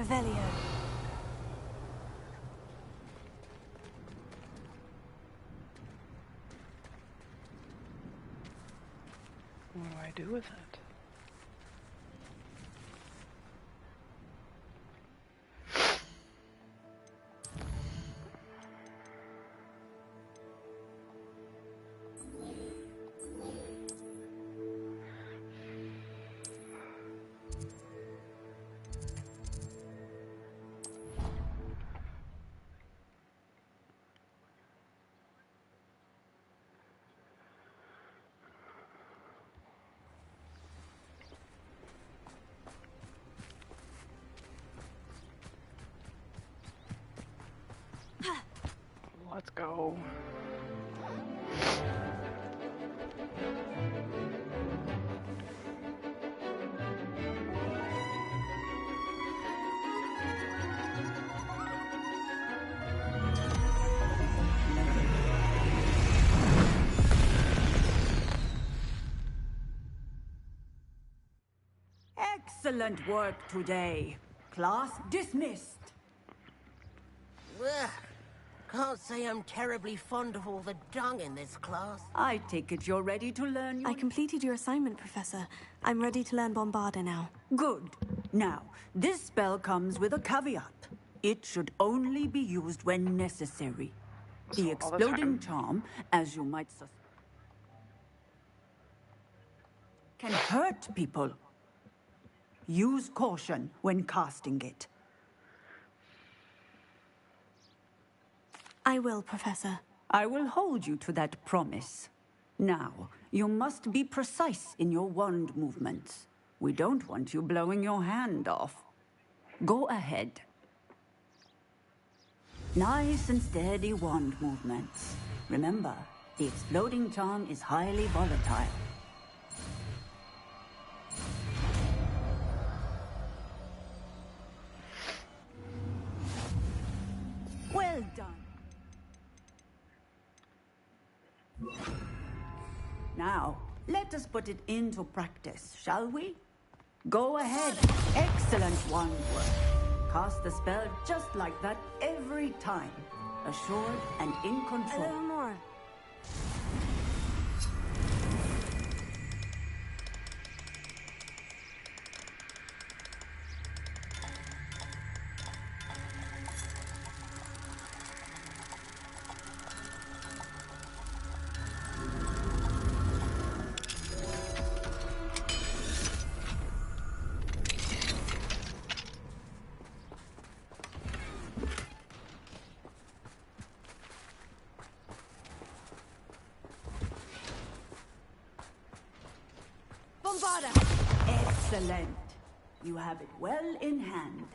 Revelio. What do I do with it? Let's go. Excellent work today. Class dismissed. Ugh. Can't say I'm terribly fond of all the dung in this class. I take it you're ready to learn your... I completed your assignment, Professor. I'm ready to learn Bombarda now. Good. Now, this spell comes with a caveat. It should only be used when necessary. So The all the exploding time. charm, as you might suspect, can hurt people. Use caution when casting it. I will, Professor. I will hold you to that promise. Now, you must be precise in your wand movements. We don't want you blowing your hand off. Go ahead. Nice and steady wand movements. Remember, the exploding charm is highly volatile. Well done. Now, let us put it into practice, shall we? Go ahead. Excellent wand work. Cast the spell just like that every time. Assured and in A control. little more. Bombarda! Excellent. You have it well in hand.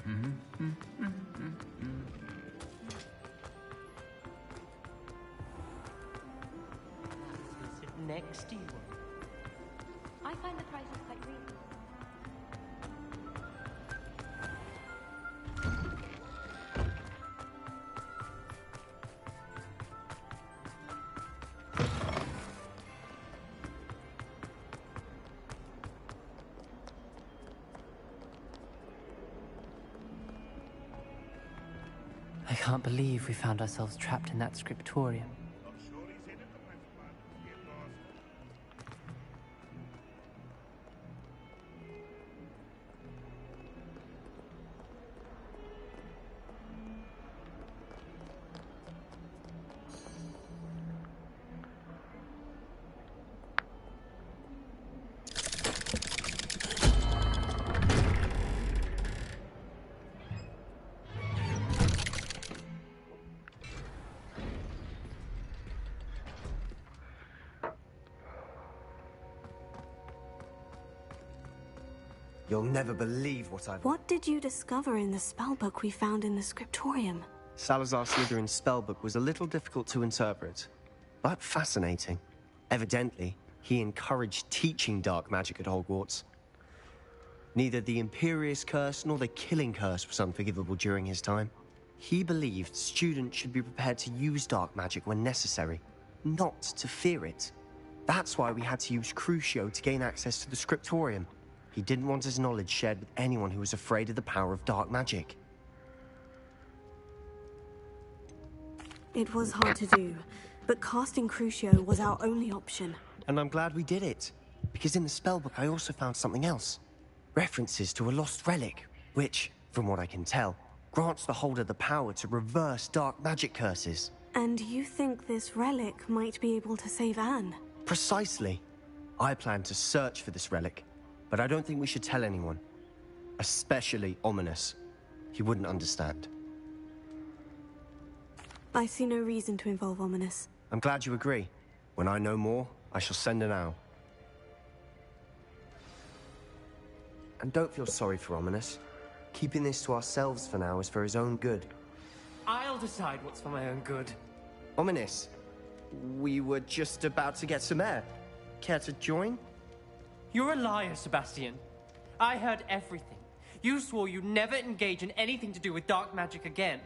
Sit next to you. I find the prices quite reasonable. I can't believe we found ourselves trapped in that scriptorium. You'll never believe what I've... What did you discover in the spellbook we found in the scriptorium? Salazar Slytherin's spellbook was a little difficult to interpret, but fascinating. Evidently, he encouraged teaching dark magic at Hogwarts. Neither the Imperious Curse nor the Killing Curse was unforgivable during his time. He believed students should be prepared to use dark magic when necessary, not to fear it. That's why we had to use Crucio to gain access to the scriptorium. He didn't want his knowledge shared with anyone who was afraid of the power of dark magic. It was hard to do, but casting Crucio was our only option. And I'm glad we did it, because in the spellbook I also found something else. References to a lost relic, which, from what I can tell, grants the holder the power to reverse dark magic curses. And you think this relic might be able to save Anne? Precisely. I plan to search for this relic, but I don't think we should tell anyone. Especially Ominis. He wouldn't understand. I see no reason to involve Ominis. I'm glad you agree. When I know more, I shall send an owl. And don't feel sorry for Ominis. Keeping this to ourselves for now is for his own good. I'll decide what's for my own good. Ominis, we were just about to get some air. Care to join? You're a liar, Sebastian. I heard everything. You swore you'd never engage in anything to do with dark magic again.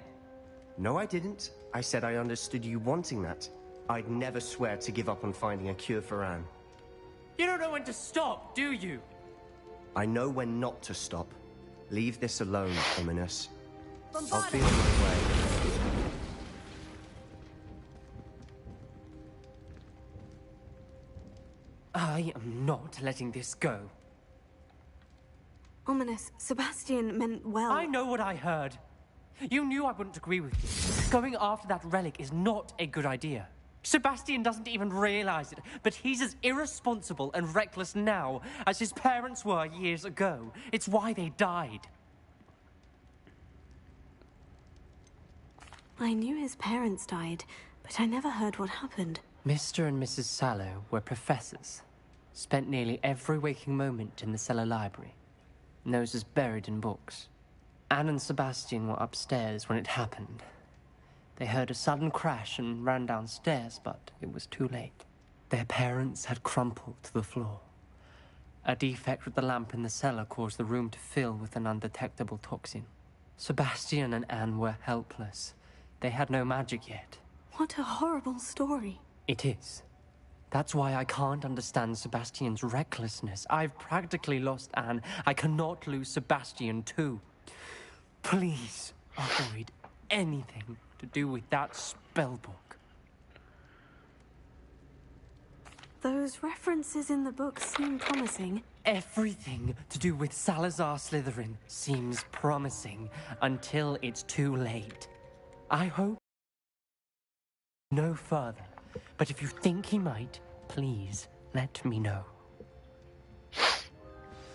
No, I didn't. I said I understood you wanting that. I'd never swear to give up on finding a cure for Anne. You don't know when to stop, do you? I know when not to stop. Leave this alone, Ominis. I'll be on my way. I am not letting this go. Ominis, Sebastian meant well. I know what I heard. You knew I wouldn't agree with you. Going after that relic is not a good idea. Sebastian doesn't even realize it, but he's as irresponsible and reckless now as his parents were years ago. It's why they died. I knew his parents died, but I never heard what happened. Mr. and Mrs. Sallow were professors. Spent nearly every waking moment in the cellar library. Noses buried in books. Anne and Sebastian were upstairs when it happened. They heard a sudden crash and ran downstairs, but it was too late. Their parents had crumpled to the floor. A defect with the lamp in the cellar caused the room to fill with an undetectable toxin. Sebastian and Anne were helpless. They had no magic yet. What a horrible story. It is. That's why I can't understand Sebastian's recklessness. I've practically lost Anne. I cannot lose Sebastian too. Please avoid anything to do with that spellbook. Those references in the book seem promising. Everything to do with Salazar Slytherin seems promising until it's too late. I hope no further. But if you think he might, please let me know.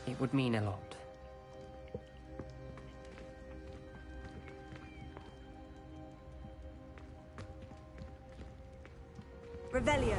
It would mean a lot. Revelio.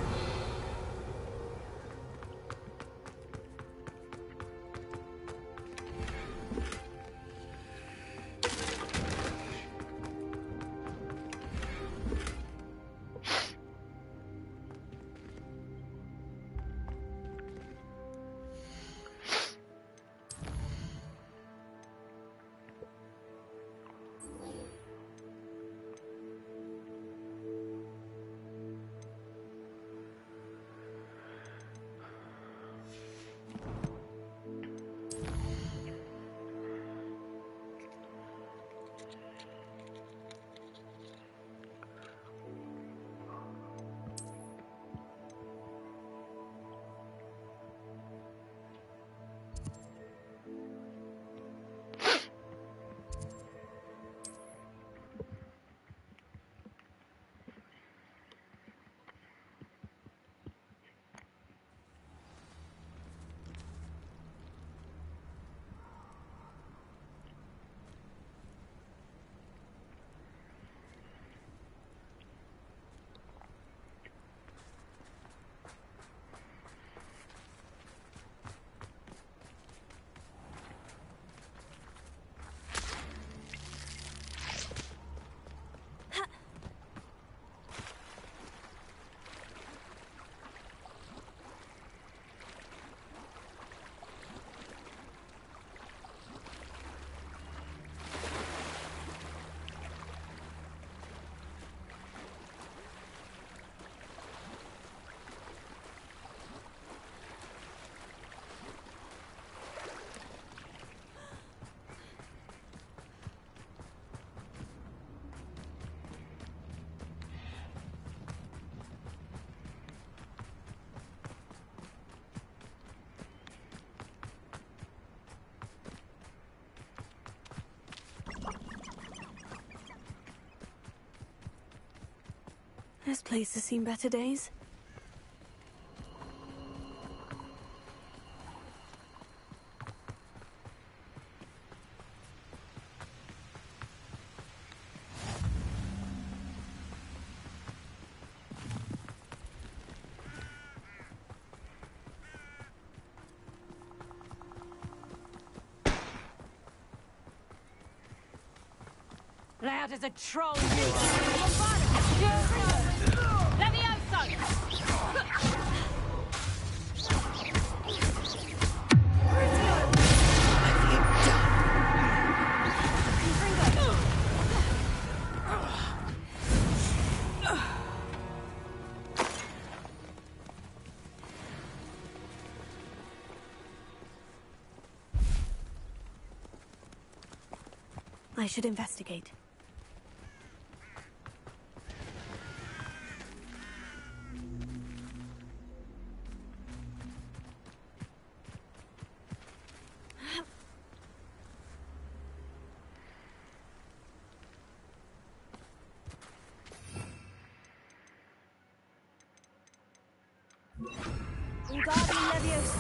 This place has seen better days. Loud as a troll. Levioso! I should investigate. Wingardium Leviosa.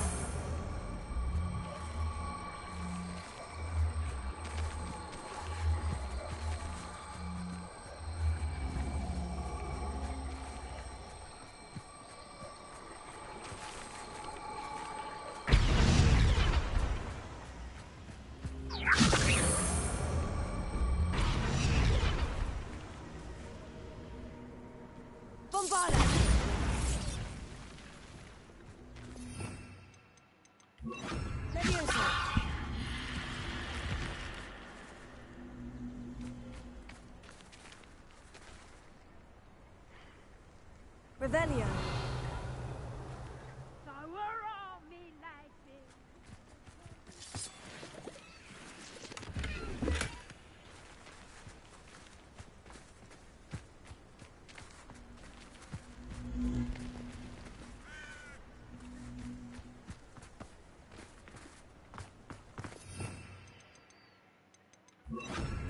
Bombarda. Leviosa. Revelio.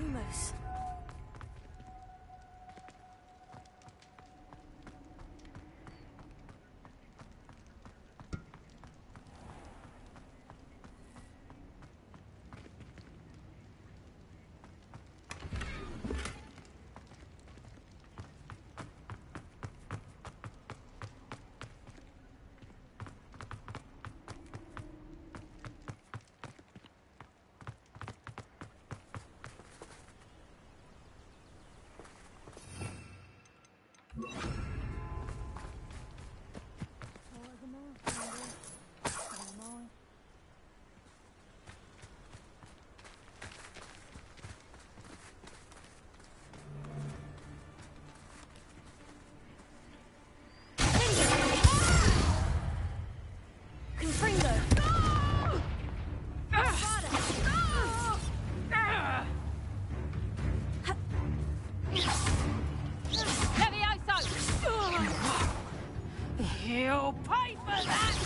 Lumos. Confringo. You'll pay for that!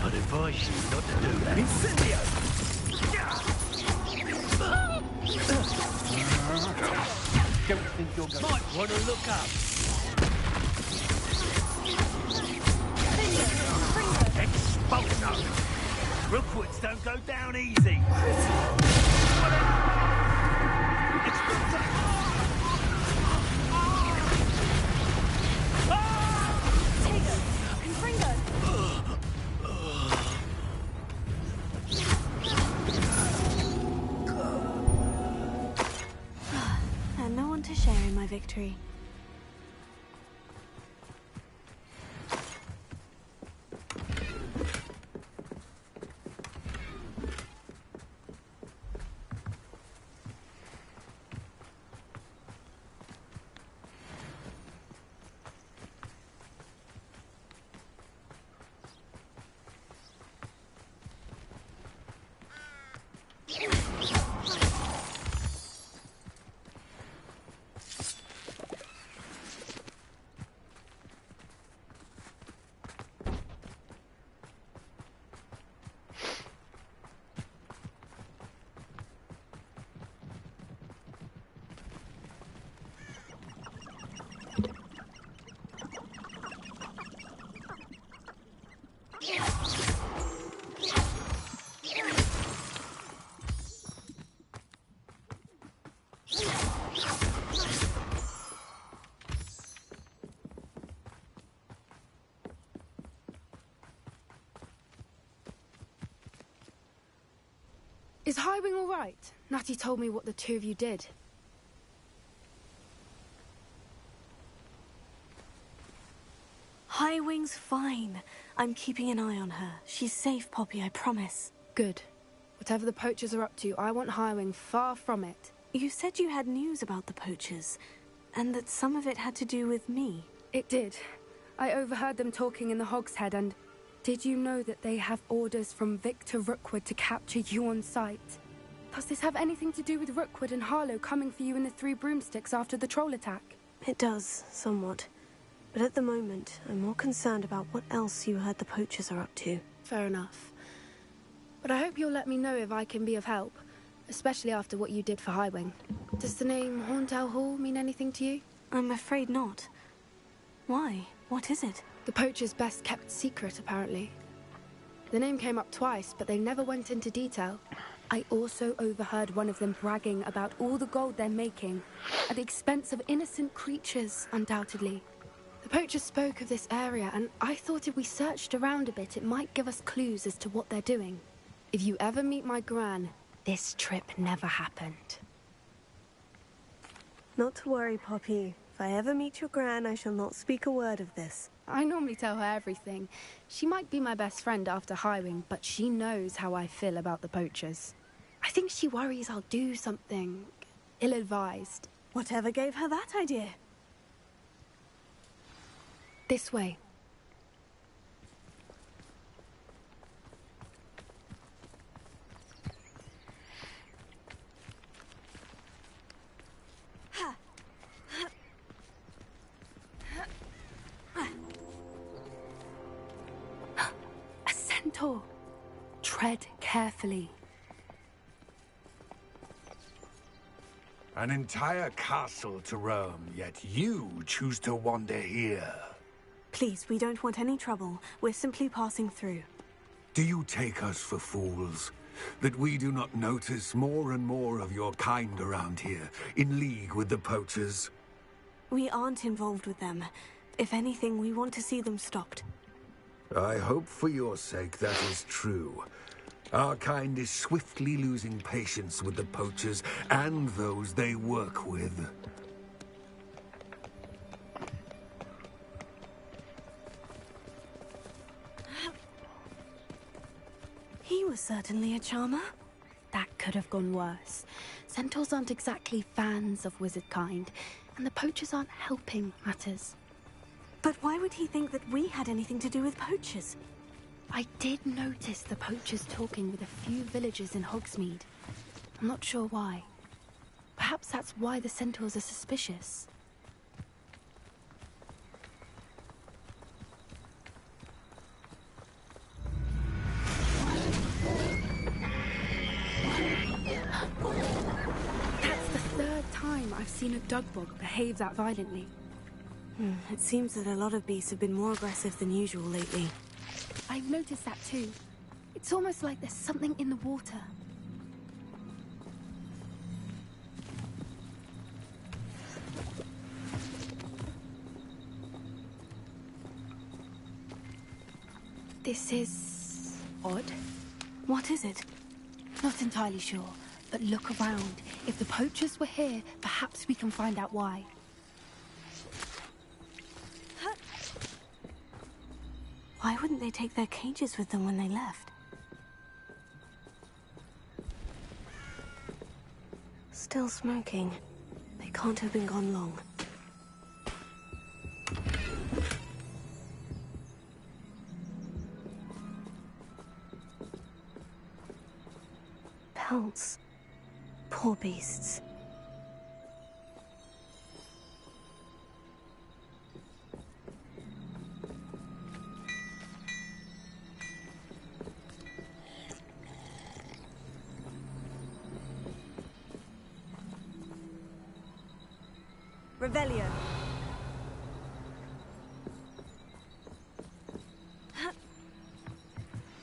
I'd advise you not to do that. Incendio! Don't think you're going to... Might want to look up. Expulso! Rookwoods don't go down easy. Expulso! victory. Is Highwing all right? Natty told me what the two of you did. Highwing's fine. I'm keeping an eye on her. She's safe, Poppy, I promise. Good. Whatever the poachers are up to, I want Highwing far from it. You said you had news about the poachers, and that some of it had to do with me. It did. I overheard them talking in the Hogshead, and did you know that they have orders from Victor Rookwood to capture you on sight? Does this have anything to do with Rookwood and Harlow coming for you in the Three Broomsticks after the troll attack? It does, somewhat. But at the moment, I'm more concerned about what else you heard the poachers are up to. Fair enough. But I hope you'll let me know if I can be of help, especially after what you did for Highwing. Does the name Horntail Hall mean anything to you? I'm afraid not. Why? What is it? The poachers' best kept secret, apparently. The name came up twice, but they never went into detail. I also overheard one of them bragging about all the gold they're making, at the expense of innocent creatures, undoubtedly. The poachers spoke of this area, and I thought if we searched around a bit, it might give us clues as to what they're doing. If you ever meet my Gran, this trip never happened. Not to worry, Poppy. If I ever meet your Gran, I shall not speak a word of this. I normally tell her everything. She might be my best friend after Highwing, but she knows how I feel about the poachers. I think she worries I'll do something ill-advised. Whatever gave her that idea? This way. A centaur. Tread carefully. An entire castle to roam, yet you choose to wander here. Please, we don't want any trouble. We're simply passing through. Do you take us for fools? That we do not notice more and more of your kind around here, in league with the poachers? We aren't involved with them. If anything, we want to see them stopped. I hope for your sake that is true. Our kind is swiftly losing patience with the poachers and those they work with. He was certainly a charmer. That could have gone worse. Centaurs aren't exactly fans of wizard kind, and the poachers aren't helping matters. But why would he think that we had anything to do with poachers? I did notice the poachers talking with a few villagers in Hogsmeade. I'm not sure why. Perhaps that's why the centaurs are suspicious. That's the third time I've seen a Dugbog behave that violently. It seems that a lot of beasts have been more aggressive than usual lately. I've noticed that too. It's almost like there's something in the water. This is odd. What is it? Not entirely sure, but look around. If the poachers were here, perhaps we can find out why. Why wouldn't they take their cages with them when they left? Still smoking. They can't have been gone long. Pelts. Poor beasts. Revelio.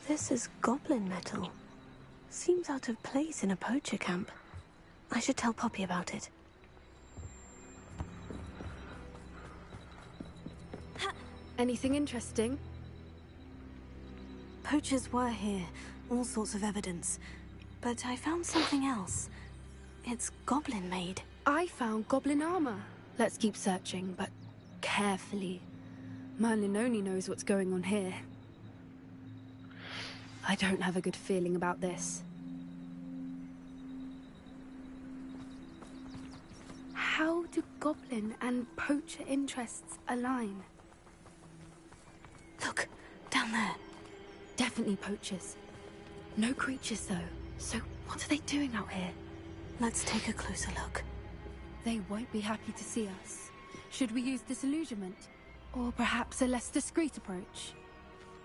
This is goblin metal. Seems out of place in a poacher camp. I should tell Poppy about it. Anything interesting? Poachers were here, all sorts of evidence. But I found something else. It's goblin-made. I found goblin armor. Let's keep searching, but carefully. Merlin only knows what's going on here. I don't have a good feeling about this. How do goblin and poacher interests align? Look, down there. Definitely poachers. No creatures, though. So what are they doing out here? Let's take a closer look. They won't be happy to see us. Should we use disillusionment? Or perhaps a less discreet approach?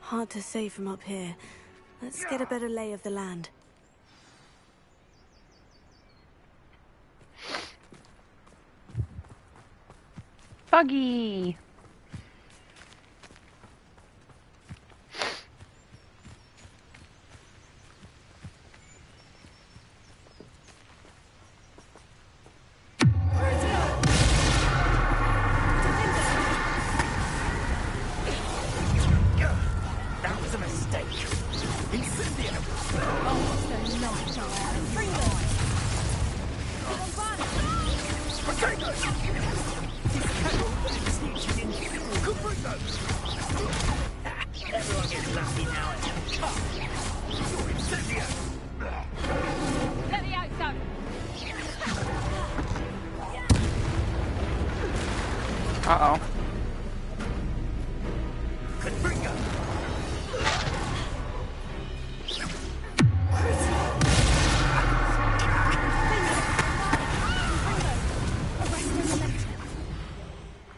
Hard to say from up here. Let's get a better lay of the land. Buggy! Uh-oh.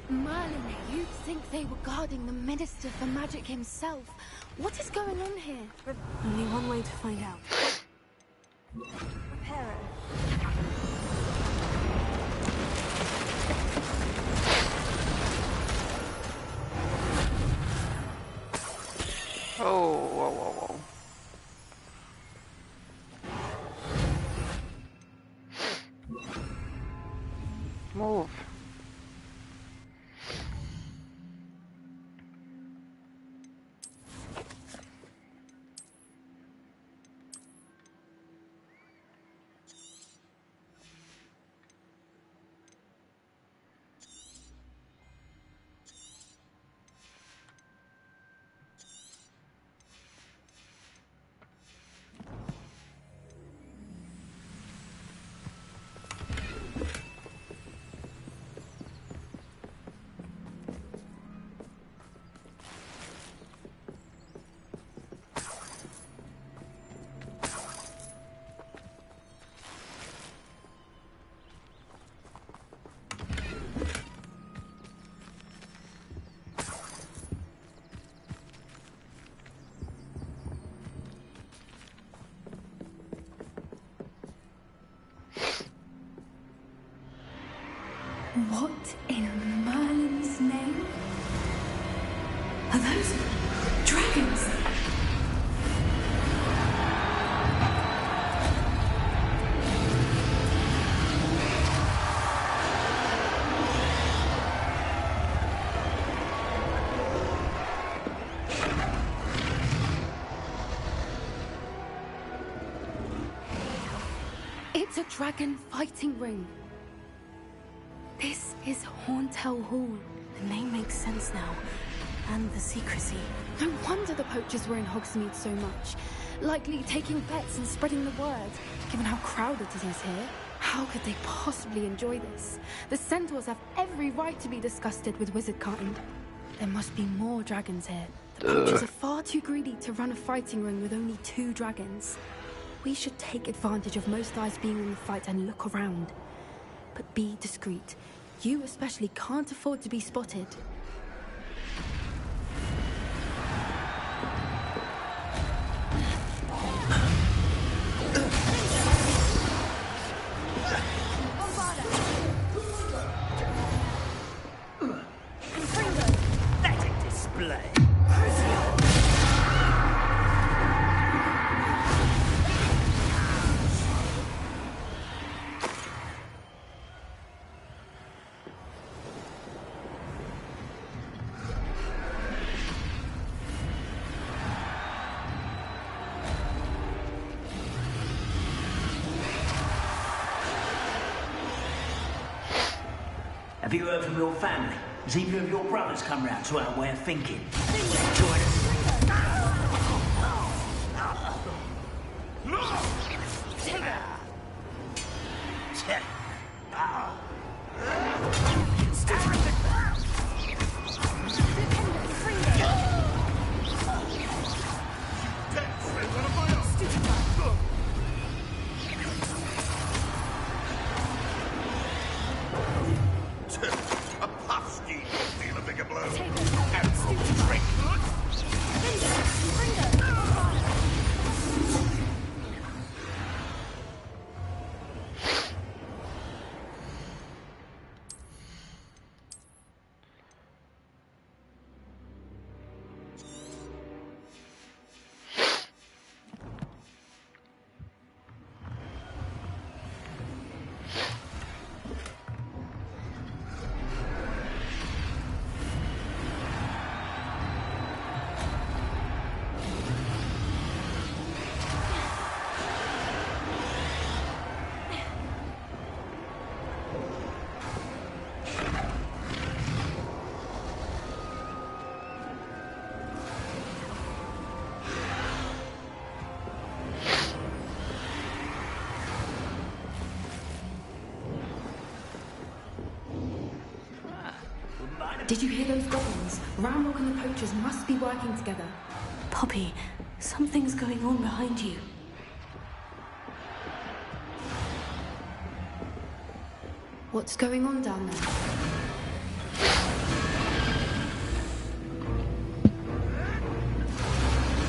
Merlin, you'd think they were guarding the Minister for Magic himself. What is going on here? Only one way to find out. Reparo. Oh, whoa, whoa, whoa. Move. What in Merlin's name? Are those dragons? It's a dragon fighting ring. This is Hauntel Hall. The name makes sense now. And the secrecy. No wonder the poachers were in Hogsmeade so much. Likely taking bets and spreading the word, given how crowded it is here. How could they possibly enjoy this? The centaurs have every right to be disgusted with wizard kind. There must be more dragons here. The poachers are far too greedy to run a fighting ring with only 2 dragons. We should take advantage of most eyes being in the fight and look around. But be discreet. You especially can't afford to be spotted. Pathetic display. Have you heard from your family? Has either of your brothers come round to our way of thinking? Join us. Did you hear those goblins? Ranrock and the poachers must be working together. Poppy, something's going on behind you. What's going on down there?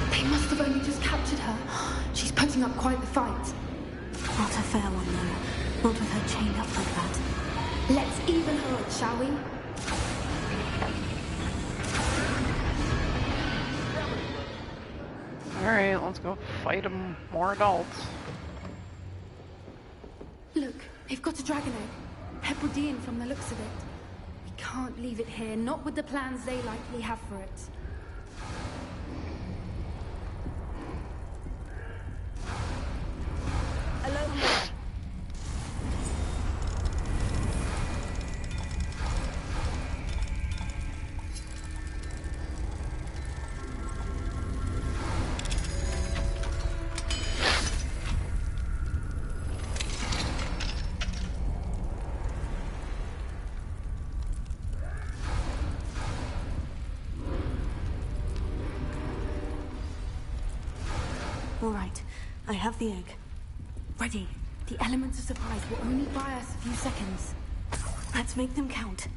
They must have only just captured her. She's putting up quite the fight. Not a fair one, though. Not with her chained up like that. Let's even her up, shall we? Alright, let's go fight them more adults. Look, they've got a dragon egg. Hebridean from the looks of it. We can't leave it here, not with the plans they likely have for it. All right, I have the egg. Ready. The elements of surprise will only buy us a few seconds. Let's make them count.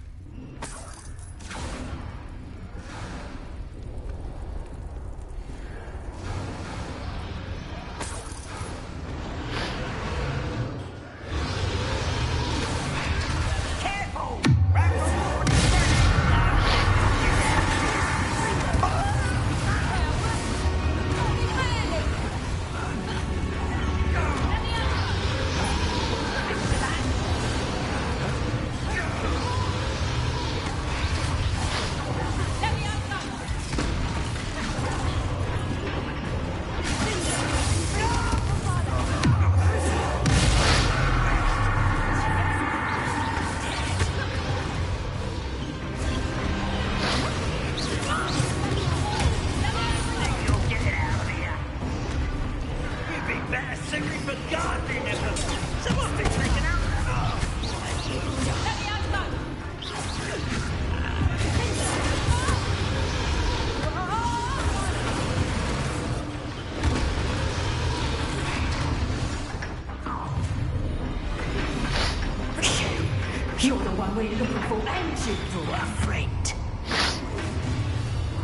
we're looking for ancient A friend.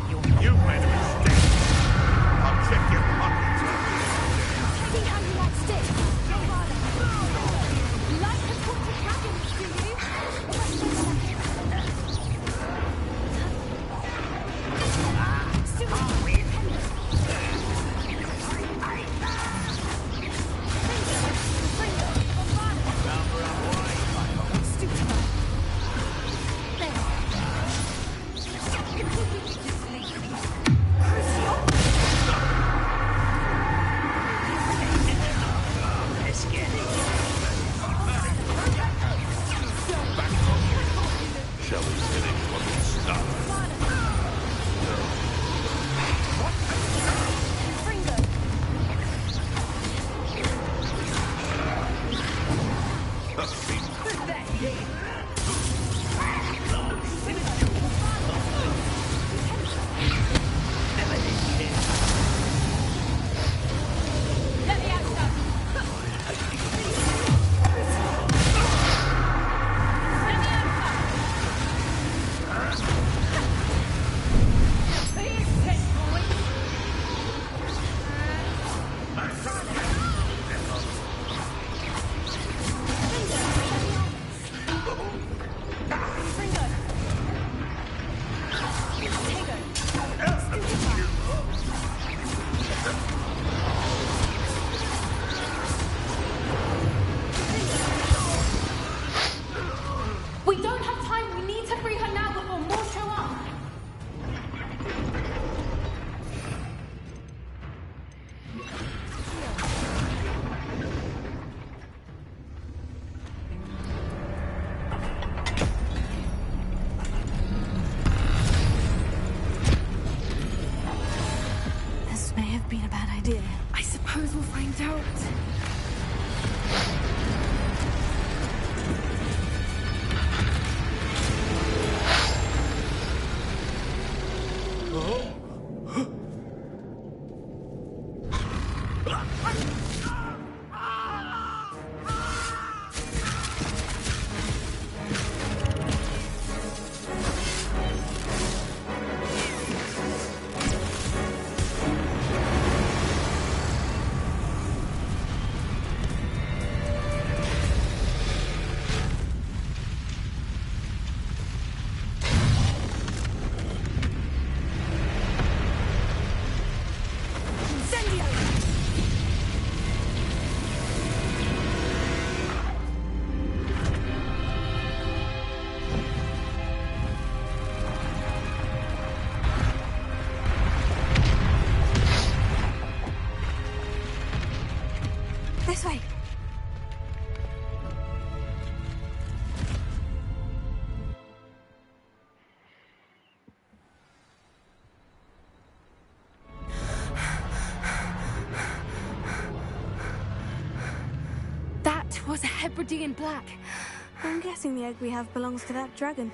You've made a mistake. I'll check your pockets. See how you like sticks. You like the tortured dragons, do you? Let's get it. Shall we finish what we started? We don't have time. We need to free her now before more show up. This may have been a bad idea. I suppose we'll find out. This way. That was a Hebridean black. I'm guessing the egg we have belongs to that dragon.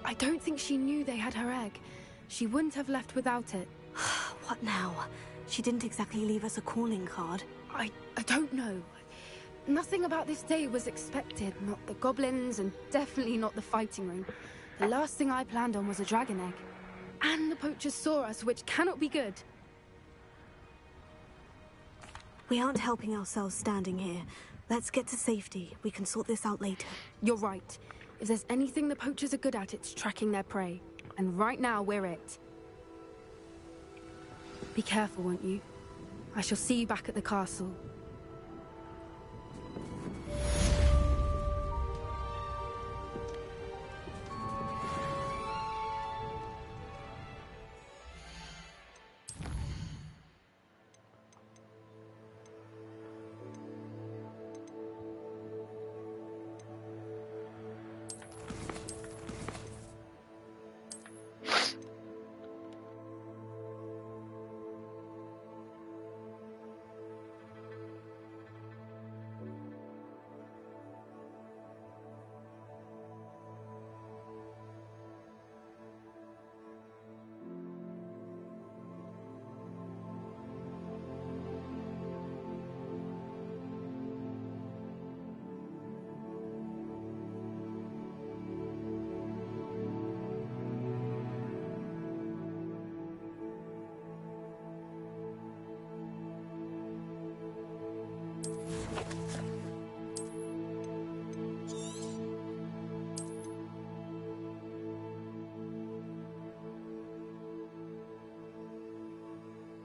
I don't think she knew they had her egg. She wouldn't have left without it. What now? She didn't exactly leave us a calling card. I don't know. Nothing about this day was expected. Not the goblins, and definitely not the fighting room. The last thing I planned on was a dragon egg. And the poachers saw us, which cannot be good. We aren't helping ourselves standing here. Let's get to safety. We can sort this out later. You're right. If there's anything the poachers are good at, it's tracking their prey. And right now, we're it. Be careful, won't you? I shall see you back at the castle.